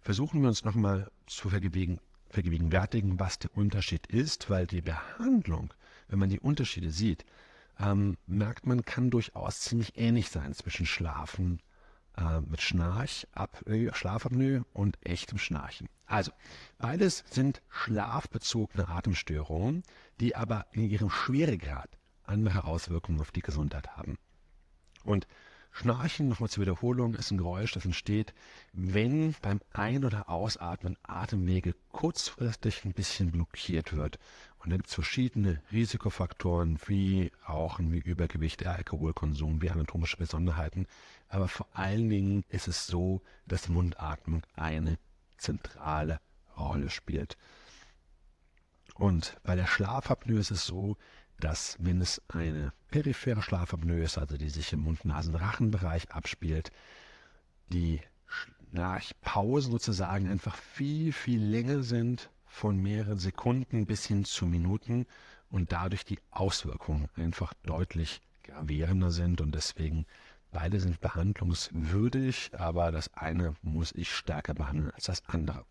versuchen wir uns nochmal zu vergegenwärtigen, was der Unterschied ist, weil die Behandlung, wenn man die Unterschiede sieht, merkt man, kann durchaus ziemlich ähnlich sein zwischen Schlafen mit Schlafapnoe und echtem Schnarchen. Also, beides sind schlafbezogene Atemstörungen, die aber in ihrem Schweregrad andere Auswirkungen auf die Gesundheit haben. Und Schnarchen, nochmal zur Wiederholung, ist ein Geräusch, das entsteht, wenn beim Ein- oder Ausatmen Atemwege kurzfristig ein bisschen blockiert wird. Und da gibt es verschiedene Risikofaktoren, wie Rauchen, wie Übergewicht, Alkoholkonsum, wie anatomische Besonderheiten. Aber vor allen Dingen ist es so, dass Mundatmung eine zentrale Rolle spielt. Und bei der Schlafapnoe ist es so, dass wenn es eine periphere Schlafapnoe ist, also die sich im Mund-Nasen-Rachen-Bereich abspielt, die Schnarchpausen sozusagen einfach viel, viel länger sind, von mehreren Sekunden bis hin zu Minuten und dadurch die Auswirkungen einfach deutlich gravierender sind und deswegen beide sind behandlungswürdig, aber das eine muss ich stärker behandeln als das andere.